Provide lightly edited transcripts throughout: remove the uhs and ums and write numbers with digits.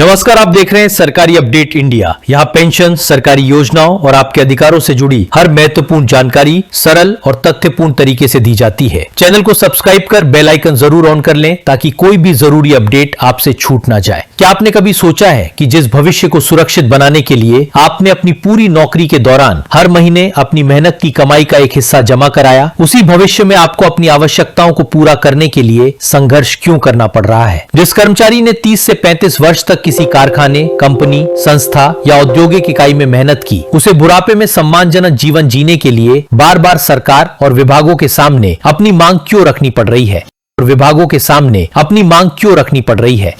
नमस्कार, आप देख रहे हैं सरकारी अपडेट इंडिया। यहाँ पेंशन, सरकारी योजनाओं और आपके अधिकारों से जुड़ी हर महत्वपूर्ण जानकारी सरल और तथ्यपूर्ण तरीके से दी जाती है। चैनल को सब्सक्राइब कर बेल आइकन जरूर ऑन कर लें ताकि कोई भी जरूरी अपडेट आपसे छूट ना जाए। क्या आपने कभी सोचा है कि जिस भविष्य को सुरक्षित बनाने के लिए आपने अपनी पूरी नौकरी के दौरान हर महीने अपनी मेहनत की कमाई का एक हिस्सा जमा कराया, उसी भविष्य में आपको अपनी आवश्यकताओं को पूरा करने के लिए संघर्ष क्यों करना पड़ रहा है? जिस कर्मचारी ने 30 से 35 वर्ष तक किसी कारखाने, कंपनी, संस्था या औद्योगिक इकाई में मेहनत की, उसे बुढ़ापे में सम्मानजनक जीवन जीने के लिए बार बार सरकार और विभागों के सामने अपनी मांग क्यों रखनी पड़ रही है?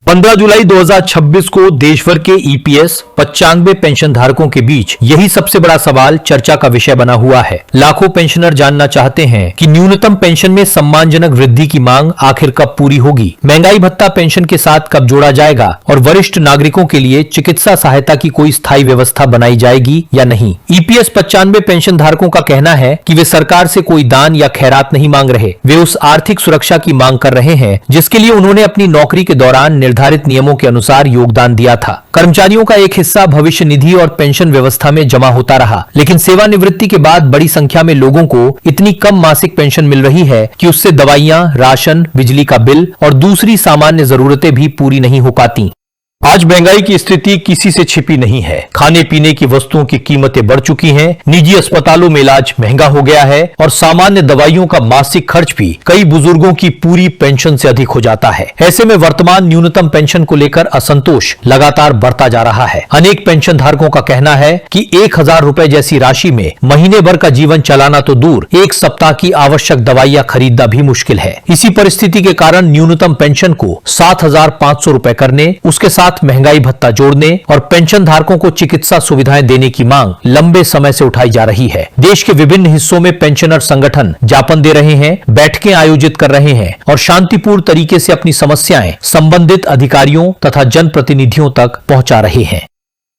15 जुलाई 2026 को देशभर के ईपीएस 95 पेंशन धारकों के बीच यही सबसे बड़ा सवाल चर्चा का विषय बना हुआ है। लाखों पेंशनर जानना चाहते हैं कि न्यूनतम पेंशन में सम्मानजनक वृद्धि की मांग आखिर कब पूरी होगी, महंगाई भत्ता पेंशन के साथ कब जोड़ा जाएगा और वरिष्ठ नागरिकों के लिए चिकित्सा सहायता की कोई स्थायी व्यवस्था बनाई जाएगी या नहीं। ईपीएस 95 पेंशन धारकों का कहना है कि वे सरकार से कोई दान या खैरात नहीं मांग रहे, वे उस आर्थिक सुरक्षा की मांग कर रहे हैं जिसके लिए उन्होंने अपनी नौकरी के दौरान निर्धारित नियमों के अनुसार योगदान दिया था। कर्मचारियों का एक हिस्सा भविष्य निधि और पेंशन व्यवस्था में जमा होता रहा, लेकिन सेवानिवृत्ति के बाद बड़ी संख्या में लोगों को इतनी कम मासिक पेंशन मिल रही है कि उससे दवाइयां, राशन, बिजली का बिल और दूसरी सामान्य जरूरतें भी पूरी नहीं हो पाती। आज महंगाई की स्थिति किसी से छिपी नहीं है। खाने पीने की वस्तुओं की कीमतें बढ़ चुकी हैं, निजी अस्पतालों में इलाज महंगा हो गया है और सामान्य दवाइयों का मासिक खर्च भी कई बुजुर्गों की पूरी पेंशन से अधिक हो जाता है। ऐसे में वर्तमान न्यूनतम पेंशन को लेकर असंतोष लगातार बढ़ता जा रहा है। अनेक पेंशन धारकों का कहना है कि 1000 रुपए जैसी राशि में महीने भर का जीवन चलाना तो दूर, एक सप्ताह की आवश्यक दवाइयां खरीदना भी मुश्किल है। इसी परिस्थिति के कारण न्यूनतम पेंशन को 7500 रुपए करने, उसके साथ महंगाई भत्ता जोड़ने और पेंशन धारकों को चिकित्सा सुविधाएं देने की मांग लंबे समय से उठाई जा रही है। देश के विभिन्न हिस्सों में पेंशनर संगठन ज्ञापन दे रहे हैं, बैठकें आयोजित कर रहे हैं और शांतिपूर्ण तरीके से अपनी समस्याएं संबंधित अधिकारियों तथा जनप्रतिनिधियों तक पहुंचा रहे हैं।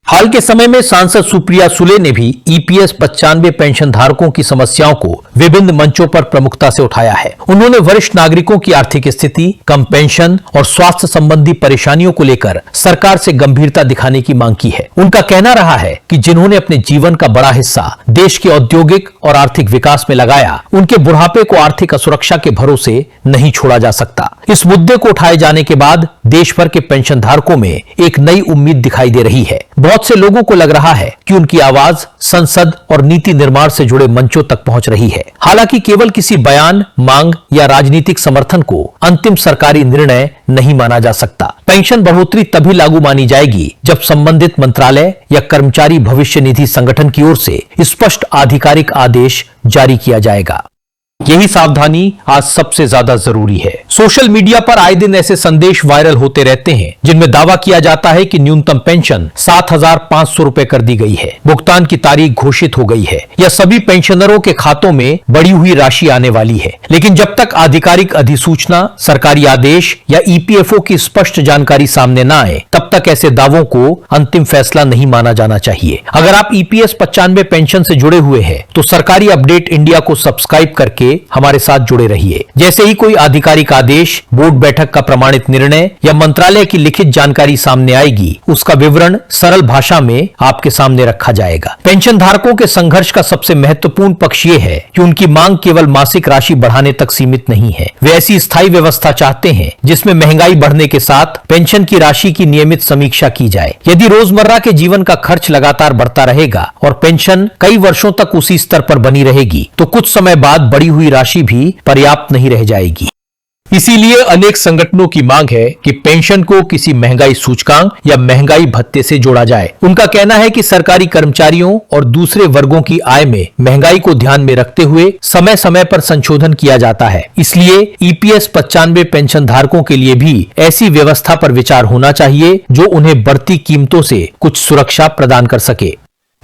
हाल के समय में सांसद सुप्रिया सुले ने भी ईपीएस 95 पेंशन धारकों की समस्याओं को विभिन्न मंचों पर प्रमुखता से उठाया है। उन्होंने वरिष्ठ नागरिकों की आर्थिक स्थिति, कम पेंशन और स्वास्थ्य संबंधी परेशानियों को लेकर सरकार से गंभीरता दिखाने की मांग की है। उनका कहना रहा है कि जिन्होंने अपने जीवन का बड़ा हिस्सा देश के औद्योगिक और आर्थिक विकास में लगाया, उनके बुढ़ापे को आर्थिक असुरक्षा के भरोसे नहीं छोड़ा जा सकता। इस मुद्दे को उठाए जाने के बाद देश भर के पेंशन धारकों में एक नई उम्मीद दिखाई दे रही है। बहुत से लोगों को लग रहा है कि उनकी आवाज संसद और नीति निर्माण से जुड़े मंचों तक पहुंच रही है। हालांकि केवल किसी बयान, मांग या राजनीतिक समर्थन को अंतिम सरकारी निर्णय नहीं माना जा सकता। पेंशन बढ़ोतरी तभी लागू मानी जाएगी जब संबंधित मंत्रालय या कर्मचारी भविष्य निधि संगठन की ओर से स्पष्ट आधिकारिक आदेश जारी किया जाएगा। यही सावधानी आज सबसे ज्यादा जरूरी है। सोशल मीडिया पर आए दिन ऐसे संदेश वायरल होते रहते हैं जिनमें दावा किया जाता है कि न्यूनतम पेंशन 7500 रुपए कर दी गई है, भुगतान की तारीख घोषित हो गई है या सभी पेंशनरों के खातों में बढ़ी हुई राशि आने वाली है। लेकिन जब तक आधिकारिक अधिसूचना, सरकारी आदेश या ईपीएफओ की स्पष्ट जानकारी सामने न आए, तब तक ऐसे दावों को अंतिम फैसला नहीं माना जाना चाहिए। अगर आप ईपीएस 95 पेंशन से जुड़े हुए हैं तो सरकारी अपडेट इंडिया को सब्सक्राइब करके हमारे साथ जुड़े रहिए। जैसे ही कोई आधिकारिक आदेश, बोर्ड बैठक का प्रमाणित निर्णय या मंत्रालय की लिखित जानकारी सामने आएगी, उसका विवरण सरल भाषा में आपके सामने रखा जाएगा। पेंशन धारकों के संघर्ष का सबसे महत्वपूर्ण पक्ष ये है कि उनकी मांग केवल मासिक राशि बढ़ाने तक सीमित नहीं है। वे ऐसी स्थायी व्यवस्था चाहते हैं जिसमें महंगाई बढ़ने के साथ पेंशन की राशि की नियमित समीक्षा की जाए। यदि रोजमर्रा के जीवन का खर्च लगातार बढ़ता रहेगा और पेंशन कई वर्षों तक उसी स्तर पर बनी रहेगी, तो कुछ समय बाद बढ़ी हुई राशि भी पर्याप्त नहीं रह जाएगी। इसीलिए अनेक संगठनों की मांग है कि पेंशन को किसी महंगाई सूचकांक या महंगाई भत्ते से जोड़ा जाए। उनका कहना है कि सरकारी कर्मचारियों और दूसरे वर्गों की आय में महंगाई को ध्यान में रखते हुए समय समय पर संशोधन किया जाता है। इसलिए ईपीएस 95 पेंशन धारकों के लिए भी ऐसी व्यवस्था पर विचार होना चाहिए जो उन्हें बढ़ती कीमतों से कुछ सुरक्षा प्रदान कर सके।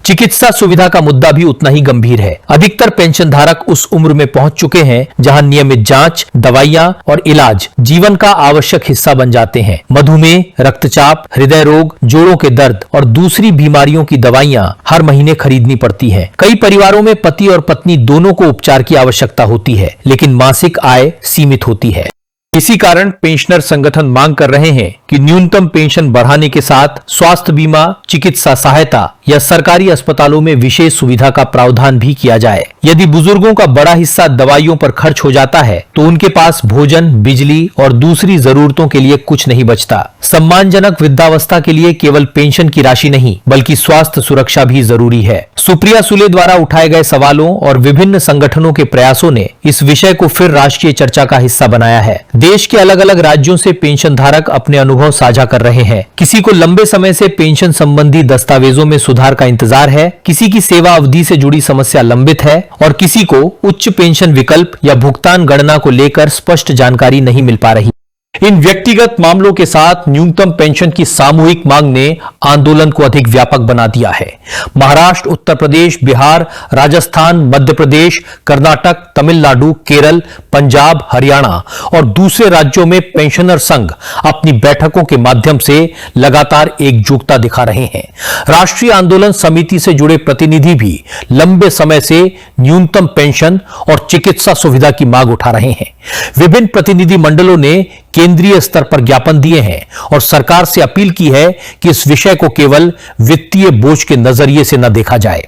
चिकित्सा सुविधा का मुद्दा भी उतना ही गंभीर है। अधिकतर पेंशन धारक उस उम्र में पहुंच चुके हैं जहां नियमित जांच, दवाइयां और इलाज जीवन का आवश्यक हिस्सा बन जाते हैं। मधुमेह, रक्तचाप, हृदय रोग, जोड़ों के दर्द और दूसरी बीमारियों की दवाइयां हर महीने खरीदनी पड़ती हैं। कई परिवारों में पति और पत्नी दोनों को उपचार की आवश्यकता होती है, लेकिन मासिक आय सीमित होती है। इसी कारण पेंशनर संगठन मांग कर रहे हैं कि न्यूनतम पेंशन बढ़ाने के साथ स्वास्थ्य बीमा, चिकित्सा सहायता या सरकारी अस्पतालों में विशेष सुविधा का प्रावधान भी किया जाए। यदि बुजुर्गों का बड़ा हिस्सा दवाइयों पर खर्च हो जाता है तो उनके पास भोजन, बिजली और दूसरी जरूरतों के लिए कुछ नहीं बचता। सम्मानजनक वृद्धावस्था के लिए केवल पेंशन की राशि नहीं बल्कि स्वास्थ्य सुरक्षा भी जरूरी है। सुप्रिया सुले द्वारा उठाए गए सवालों और विभिन्न संगठनों के प्रयासों ने इस विषय को फिर राष्ट्रीय चर्चा का हिस्सा बनाया है। देश के अलग अलग राज्यों से पेंशन धारक अपने अनुभव साझा कर रहे हैं। किसी को लंबे समय से पेंशन संबंधी दस्तावेजों में सुधार का इंतजार है, किसी की सेवा अवधि से जुड़ी समस्या लंबित है और किसी को उच्च पेंशन विकल्प या भुगतान गणना को लेकर स्पष्ट जानकारी नहीं मिल पा रही। इन व्यक्तिगत मामलों के साथ न्यूनतम पेंशन की सामूहिक मांग ने आंदोलन को अधिक व्यापक बना दिया है। महाराष्ट्र, उत्तर प्रदेश, बिहार, राजस्थान, मध्य प्रदेश, कर्नाटक, तमिलनाडु, केरल, पंजाब, हरियाणा और दूसरे राज्यों में पेंशनर संघ अपनी बैठकों के माध्यम से लगातार एकजुटता दिखा रहे हैं। राष्ट्रीय आंदोलन समिति से जुड़े प्रतिनिधि भी लंबे समय से न्यूनतम पेंशन और चिकित्सा सुविधा की मांग उठा रहे हैं। विभिन्न प्रतिनिधि मंडलों ने केंद्रीय स्तर पर ज्ञापन दिए हैं और सरकार से अपील की है कि इस विषय को केवल वित्तीय बोझ के नजरिए से न देखा जाए।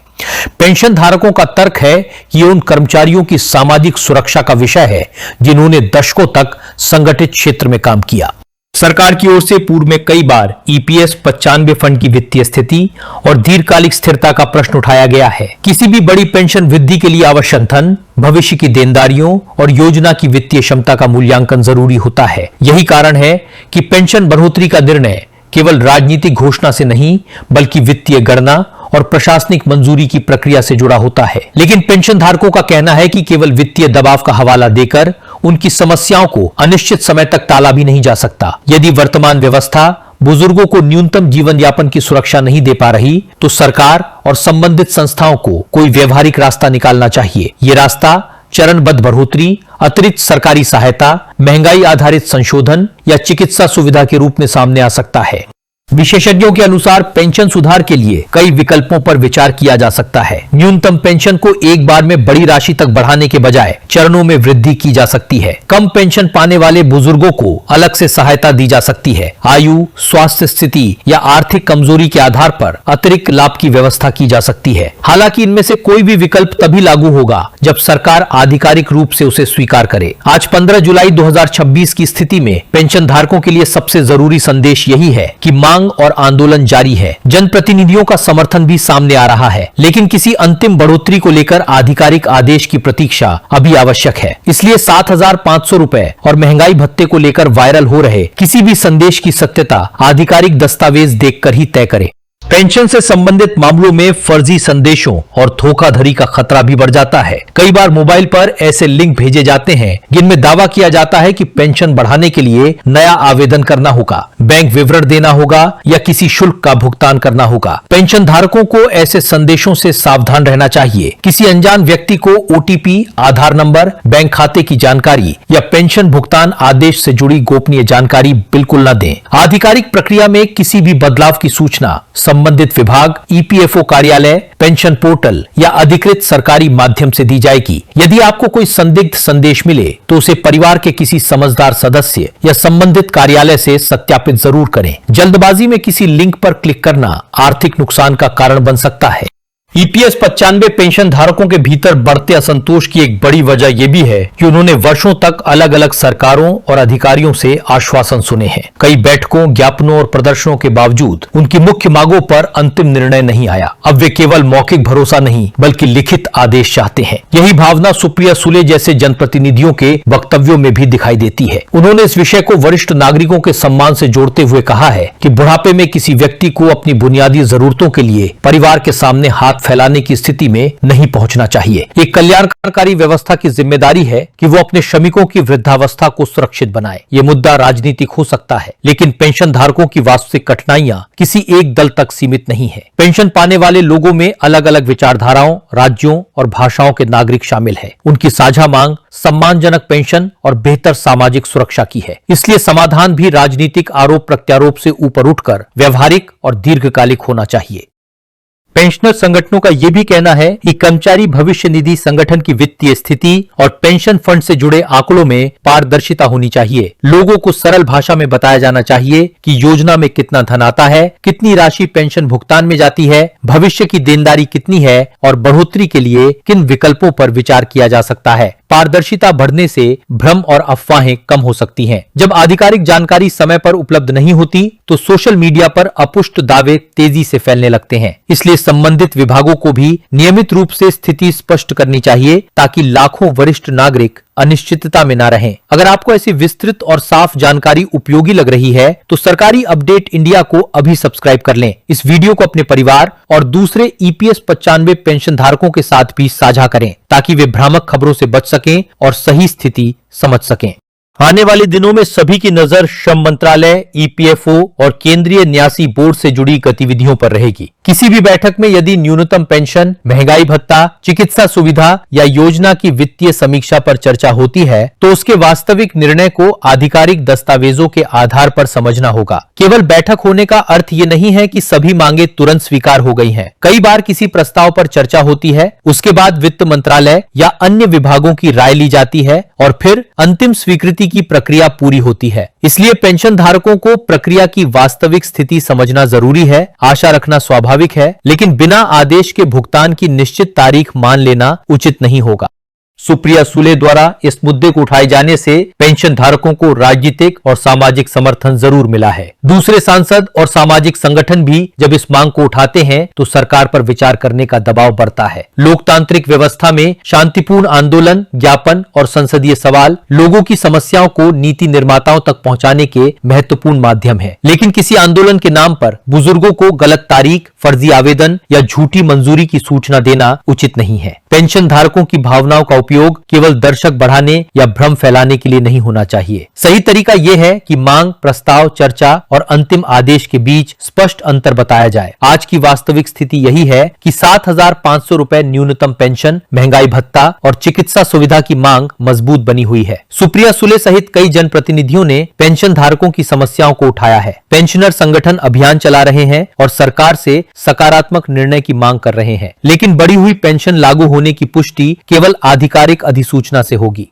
पेंशन धारकों का तर्क है कि ये उन कर्मचारियों की सामाजिक सुरक्षा का विषय है जिन्होंने दशकों तक संगठित क्षेत्र में काम किया। सरकार की ओर से पूर्व में कई बार ईपीएस 95 फंड की वित्तीय स्थिति और दीर्घकालिक स्थिरता का प्रश्न उठाया गया है। किसी भी बड़ी पेंशन वृद्धि के लिए आवश्यक धन, भविष्य की देनदारियों और योजना की वित्तीय क्षमता का मूल्यांकन जरूरी होता है। यही कारण है कि पेंशन बढ़ोतरी का निर्णय केवल राजनीतिक घोषणा से नहीं बल्कि वित्तीय गणना और प्रशासनिक मंजूरी की प्रक्रिया से जुड़ा होता है। लेकिन पेंशन धारकों का कहना है कि केवल वित्तीय दबाव का हवाला देकर उनकी समस्याओं को अनिश्चित समय तक टाला भी नहीं जा सकता। यदि वर्तमान व्यवस्था बुजुर्गों को न्यूनतम जीवन यापन की सुरक्षा नहीं दे पा रही तो सरकार और संबंधित संस्थाओं को कोई व्यवहारिक रास्ता निकालना चाहिए। ये रास्ता चरणबद्ध बढ़ोतरी, अतिरिक्त सरकारी सहायता, महंगाई आधारित संशोधन या चिकित्सा सुविधा के रूप में सामने आ सकता है। विशेषज्ञों के अनुसार पेंशन सुधार के लिए कई विकल्पों पर विचार किया जा सकता है। न्यूनतम पेंशन को एक बार में बड़ी राशि तक बढ़ाने के बजाय चरणों में वृद्धि की जा सकती है। कम पेंशन पाने वाले बुजुर्गों को अलग से सहायता दी जा सकती है। आयु, स्वास्थ्य स्थिति या आर्थिक कमजोरी के आधार पर अतिरिक्त लाभ की व्यवस्था की जा सकती है। हालांकि इनमें से कोई भी विकल्प तभी लागू होगा जब सरकार आधिकारिक रूप से उसे स्वीकार करे। आज 15 जुलाई 2026 की स्थिति में पेंशन धारकों के लिए सबसे जरूरी संदेश यही है कि मांग और आंदोलन जारी है। जनप्रतिनिधियों का समर्थन भी सामने आ रहा है, लेकिन किसी अंतिम बढ़ोतरी को लेकर आधिकारिक आदेश की प्रतीक्षा अभी आवश्यक है। इसलिए 7,500 रुपए और महंगाई भत्ते को लेकर वायरल हो रहे किसी भी संदेश की सत्यता आधिकारिक दस्तावेज देखकर ही तय करें। पेंशन से संबंधित मामलों में फर्जी संदेशों और धोखाधड़ी का खतरा भी बढ़ जाता है। कई बार मोबाइल पर ऐसे लिंक भेजे जाते हैं जिनमें दावा किया जाता है कि पेंशन बढ़ाने के लिए नया आवेदन करना होगा, बैंक विवरण देना होगा या किसी शुल्क का भुगतान करना होगा। पेंशन धारकों को ऐसे संदेशों से सावधान रहना चाहिए। किसी अनजान व्यक्ति को ओटीपी, आधार नंबर, बैंक खाते की जानकारी या पेंशन भुगतान आदेश से जुड़ी गोपनीय जानकारी बिल्कुल न दें। आधिकारिक प्रक्रिया में किसी भी बदलाव की सूचना संबंधित विभाग, ईपीएफओ कार्यालय, पेंशन पोर्टल या अधिकृत सरकारी माध्यम से दी जाएगी। यदि आपको कोई संदिग्ध संदेश मिले तो उसे परिवार के किसी समझदार सदस्य या संबंधित कार्यालय से सत्यापित जरूर करें। जल्दबाजी में किसी लिंक पर क्लिक करना आर्थिक नुकसान का कारण बन सकता है। ईपीएस 95 पेंशन धारकों के भीतर बढ़ते असंतोष की एक बड़ी वजह यह भी है कि उन्होंने वर्षों तक अलग अलग सरकारों और अधिकारियों से आश्वासन सुने हैं। कई बैठकों, ज्ञापनों और प्रदर्शनों के बावजूद उनकी मुख्य मांगों पर अंतिम निर्णय नहीं आया। अब वे केवल मौखिक भरोसा नहीं बल्कि लिखित आदेश चाहते हैं। यही भावना सुप्रिया सुले जैसे जनप्रतिनिधियों के वक्तव्यों में भी दिखाई देती है। उन्होंने इस विषय को वरिष्ठ नागरिकों के सम्मान से जोड़ते हुए कहा है कि बुढ़ापे में किसी व्यक्ति को अपनी बुनियादी जरूरतों के लिए परिवार के सामने हाथ फैलाने की स्थिति में नहीं पहुंचना चाहिए। एक कल्याणकारी व्यवस्था की जिम्मेदारी है कि वो अपने श्रमिकों की वृद्धावस्था को सुरक्षित बनाए। ये मुद्दा राजनीतिक हो सकता है, लेकिन पेंशन धारकों की वास्तविक कठिनाइयां किसी एक दल तक सीमित नहीं है। पेंशन पाने वाले लोगों में अलग अलग विचारधाराओं, राज्यों और भाषाओं के नागरिक शामिल है। उनकी साझा मांग सम्मानजनक पेंशन और बेहतर सामाजिक सुरक्षा की है। इसलिए समाधान भी राजनीतिक आरोप प्रत्यारोप से ऊपर उठकर व्यवहारिक और दीर्घकालिक होना चाहिए। पेंशनर संगठनों का यह भी कहना है कि कर्मचारी भविष्य निधि संगठन की वित्तीय स्थिति और पेंशन फंड से जुड़े आंकड़ों में पारदर्शिता होनी चाहिए। लोगों को सरल भाषा में बताया जाना चाहिए कि योजना में कितना धन आता है, कितनी राशि पेंशन भुगतान में जाती है, भविष्य की देनदारी कितनी है और बढ़ोतरी के लिए किन विकल्पों पर विचार किया जा सकता है। पारदर्शिता बढ़ने से भ्रम और अफवाहें कम हो सकती हैं। जब आधिकारिक जानकारी समय पर उपलब्ध नहीं होती तो सोशल मीडिया पर अपुष्ट दावे तेजी से फैलने लगते हैं। इसलिए संबंधित विभागों को भी नियमित रूप से स्थिति स्पष्ट करनी चाहिए ताकि लाखों वरिष्ठ नागरिक अनिश्चितता में न रहें। अगर आपको ऐसी विस्तृत और साफ जानकारी उपयोगी लग रही है तो सरकारी अपडेट इंडिया को अभी सब्सक्राइब कर लें। इस वीडियो को अपने परिवार और दूसरे EPS 95 पेंशन धारकों के साथ भी साझा करें ताकि वे भ्रामक खबरों से बच सकें और सही स्थिति समझ सकें। आने वाले दिनों में सभी की नजर श्रम मंत्रालय, EPFO और केंद्रीय न्यासी बोर्ड से जुड़ी गतिविधियों पर रहेगी। किसी भी बैठक में यदि न्यूनतम पेंशन, महंगाई भत्ता, चिकित्सा सुविधा या योजना की वित्तीय समीक्षा पर चर्चा होती है तो उसके वास्तविक निर्णय को आधिकारिक दस्तावेजों के आधार पर समझना होगा। केवल बैठक होने का अर्थ ये नहीं है कि सभी मांगे तुरंत स्वीकार हो गई हैं। कई बार किसी प्रस्ताव पर चर्चा होती है, उसके बाद वित्त मंत्रालय या अन्य विभागों की राय ली जाती है और फिर अंतिम स्वीकृति की प्रक्रिया पूरी होती है। इसलिए पेंशन धारकों को प्रक्रिया की वास्तविक स्थिति समझना जरूरी है। आशा रखना स्वाभाविक है, लेकिन बिना आदेश के भुगतान की निश्चित तारीख मान लेना उचित नहीं होगा। सुप्रिया सुले द्वारा इस मुद्दे को उठाए जाने से पेंशन धारकों को राजनीतिक और सामाजिक समर्थन जरूर मिला है। दूसरे सांसद और सामाजिक संगठन भी जब इस मांग को उठाते हैं तो सरकार पर विचार करने का दबाव बढ़ता है। लोकतांत्रिक व्यवस्था में शांतिपूर्ण आंदोलन, ज्ञापन और संसदीय सवाल लोगों की समस्याओं को नीति निर्माताओं तक पहुंचाने के महत्वपूर्ण माध्यम है। लेकिन किसी आंदोलन के नाम पर बुजुर्गों को गलत तारीख, फर्जी आवेदन या झूठी मंजूरी की सूचना देना उचित नहीं है। पेंशन धारकों की भावनाओं का उपयोग केवल दर्शक बढ़ाने या भ्रम फैलाने के लिए नहीं होना चाहिए। सही तरीका यह है कि मांग, प्रस्ताव, चर्चा और अंतिम आदेश के बीच स्पष्ट अंतर बताया जाए। आज की वास्तविक स्थिति यही है कि 7,500 रुपए न्यूनतम पेंशन, महंगाई भत्ता और चिकित्सा सुविधा की मांग मजबूत बनी हुई है। सुप्रिया सुले सहित कई जनप्रतिनिधियों ने पेंशन धारकों की समस्याओं को उठाया है। पेंशनर संगठन अभियान चला रहे हैं और सरकार से सकारात्मक निर्णय की मांग कर रहे हैं। लेकिन बढ़ी हुई पेंशन लागू होने की पुष्टि केवल आधिकारिक अधिसूचना से होगी।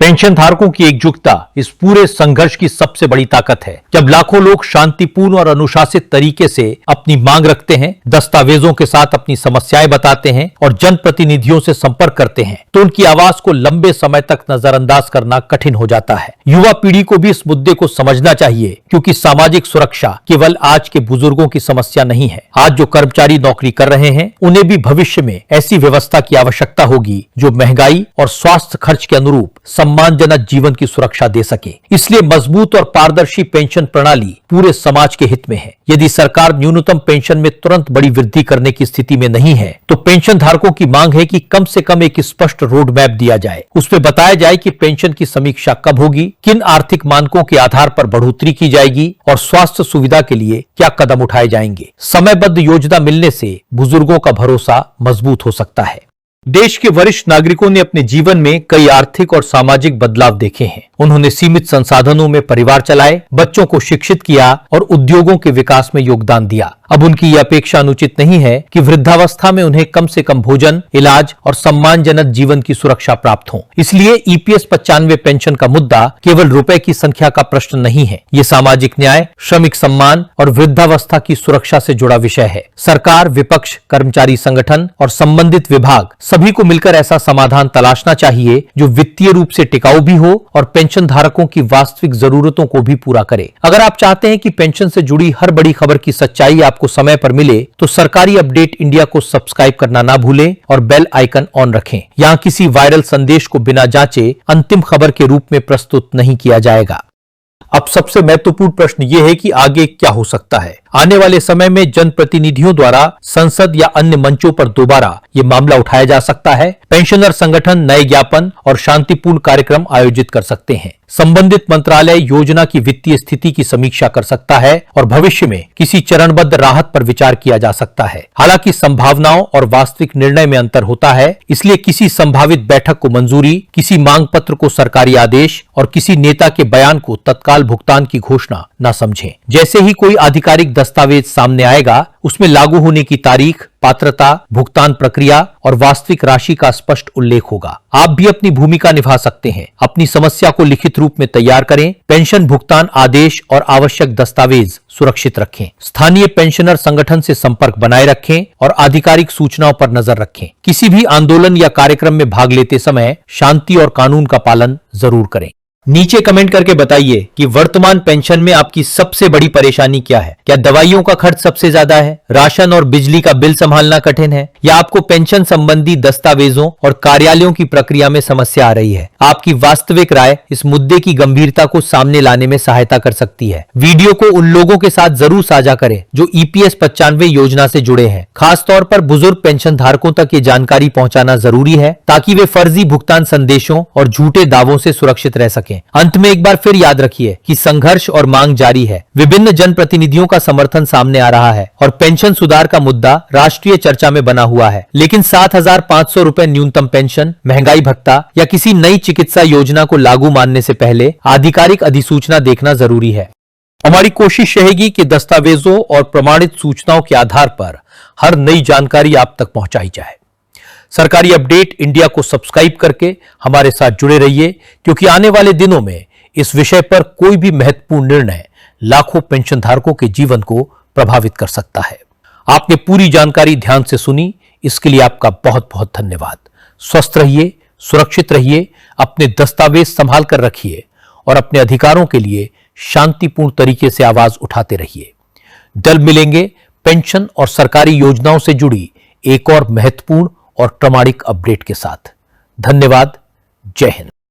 पेंशन धारकों की एकजुटता इस पूरे संघर्ष की सबसे बड़ी ताकत है। जब लाखों लोग शांतिपूर्ण और अनुशासित तरीके से अपनी मांग रखते हैं, दस्तावेजों के साथ अपनी समस्याएं बताते हैं और जनप्रतिनिधियों से संपर्क करते हैं तो उनकी आवाज को लंबे समय तक नजरअंदाज करना कठिन हो जाता है। युवा पीढ़ी को भी इस मुद्दे को समझना चाहिए क्योंकि सामाजिक सुरक्षा केवल आज के बुजुर्गों की समस्या नहीं है। आज जो कर्मचारी नौकरी कर रहे हैं उन्हें भी भविष्य में ऐसी व्यवस्था की आवश्यकता होगी जो महंगाई और स्वास्थ्य खर्च के अनुरूप सम्मानजनक जीवन की सुरक्षा दे सके। इसलिए मजबूत और पारदर्शी पेंशन प्रणाली पूरे समाज के हित में है। यदि सरकार न्यूनतम पेंशन में तुरंत बड़ी वृद्धि करने की स्थिति में नहीं है तो पेंशन धारकों की मांग है कि कम से कम एक स्पष्ट रोड मैप दिया जाए। उसमें बताया जाए कि पेंशन की समीक्षा कब होगी, किन आर्थिक मानकों के आधार पर बढ़ोतरी की जाएगी और स्वास्थ्य सुविधा के लिए क्या कदम उठाए जाएंगे। समयबद्ध योजना मिलने से बुजुर्गों का भरोसा मजबूत हो सकता है। देश के वरिष्ठ नागरिकों ने अपने जीवन में कई आर्थिक और सामाजिक बदलाव देखे हैं। उन्होंने सीमित संसाधनों में परिवार चलाए, बच्चों को शिक्षित किया और उद्योगों के विकास में योगदान दिया। अब उनकी यह अपेक्षा अनुचित नहीं है कि वृद्धावस्था में उन्हें कम से कम भोजन, इलाज और सम्मानजनक जीवन की सुरक्षा प्राप्त हो। इसलिए EPS 95 पेंशन का मुद्दा केवल रुपए की संख्या का प्रश्न नहीं है। ये सामाजिक न्याय, श्रमिक सम्मान और वृद्धावस्था की सुरक्षा से जुड़ा विषय है। सरकार, विपक्ष, कर्मचारी संगठन और संबंधित विभाग सभी को मिलकर ऐसा समाधान तलाशना चाहिए जो वित्तीय रूप से टिकाऊ भी हो और पेंशन धारकों की वास्तविक जरूरतों को भी पूरा करे। अगर आप चाहते हैं कि पेंशन से जुड़ी हर बड़ी खबर की सच्चाई आपको समय पर मिले तो सरकारी अपडेट इंडिया को सब्सक्राइब करना ना भूलें और बेल आइकन ऑन रखें। यहाँ किसी वायरल संदेश को बिना जांचे अंतिम खबर के रूप में प्रस्तुत नहीं किया जाएगा। अब सबसे महत्वपूर्ण प्रश्न ये है कि आगे क्या हो सकता है। आने वाले समय में जनप्रतिनिधियों द्वारा संसद या अन्य मंचों पर दोबारा ये मामला उठाया जा सकता है। पेंशनर संगठन नए ज्ञापन और शांतिपूर्ण कार्यक्रम आयोजित कर सकते हैं। संबंधित मंत्रालय योजना की वित्तीय स्थिति की समीक्षा कर सकता है और भविष्य में किसी चरणबद्ध राहत पर विचार किया जा सकता है। हालांकि संभावनाओं और वास्तविक निर्णय में अंतर होता है, इसलिए किसी संभावित बैठक को मंजूरी, किसी मांग पत्र को सरकारी आदेश और किसी नेता के बयान को तत्काल भुगतान की घोषणा न समझें। जैसे ही कोई आधिकारिक दस्तावेज सामने आएगा उसमें लागू होने की तारीख, पात्रता, भुगतान प्रक्रिया और वास्तविक राशि का स्पष्ट उल्लेख होगा। आप भी अपनी भूमिका निभा सकते हैं। अपनी समस्या को लिखित रूप में तैयार करें, पेंशन भुगतान आदेश और आवश्यक दस्तावेज सुरक्षित रखें, स्थानीय पेंशनर संगठन से संपर्क बनाए रखें और आधिकारिक सूचनाओं पर नजर रखें। किसी भी आंदोलन या कार्यक्रम में भाग लेते समय शांति और कानून का पालन जरूर करें। नीचे कमेंट करके बताइए कि वर्तमान पेंशन में आपकी सबसे बड़ी परेशानी क्या है। क्या दवाइयों का खर्च सबसे ज्यादा है, राशन और बिजली का बिल संभालना कठिन है, या आपको पेंशन संबंधी दस्तावेजों और कार्यालयों की प्रक्रिया में समस्या आ रही है। आपकी वास्तविक राय इस मुद्दे की गंभीरता को सामने लाने में सहायता कर सकती है। वीडियो को उन लोगों के साथ जरूर साझा करें जो EPS 95 योजना से जुड़े हैं। खासतौर पर बुजुर्ग पेंशन धारकों तक ये जानकारी पहुंचाना जरूरी है ताकि वे फर्जी भुगतान संदेशों और झूठे दावों से सुरक्षित रह सकें। अंत में एक बार फिर याद रखिए कि संघर्ष और मांग जारी है। विभिन्न जनप्रतिनिधियों का समर्थन सामने आ रहा है और पेंशन सुधार का मुद्दा राष्ट्रीय चर्चा में बना हुआ है। लेकिन 7,500 रुपए न्यूनतम पेंशन, महंगाई भत्ता या किसी नई चिकित्सा योजना को लागू मानने से पहले आधिकारिक अधिसूचना देखना जरूरी है। हमारी कोशिश रहेगी कि दस्तावेजों और प्रमाणित सूचनाओं के आधार पर हर नई जानकारी आप तक पहुंचाई जाए। सरकारी अपडेट इंडिया को सब्सक्राइब करके हमारे साथ जुड़े रहिए, क्योंकि आने वाले दिनों में इस विषय पर कोई भी महत्वपूर्ण निर्णय लाखों पेंशन धारकों के जीवन को प्रभावित कर सकता है। आपने पूरी जानकारी ध्यान से सुनी, इसके लिए आपका बहुत बहुत धन्यवाद। स्वस्थ रहिए, सुरक्षित रहिए, अपने दस्तावेज संभाल कर रखिए और अपने अधिकारों के लिए शांतिपूर्ण तरीके से आवाज उठाते रहिए। जल्द मिलेंगे पेंशन और सरकारी योजनाओं से जुड़ी एक और महत्वपूर्ण और प्रामाणिक अपडेट के साथ। धन्यवाद। जय हिंद।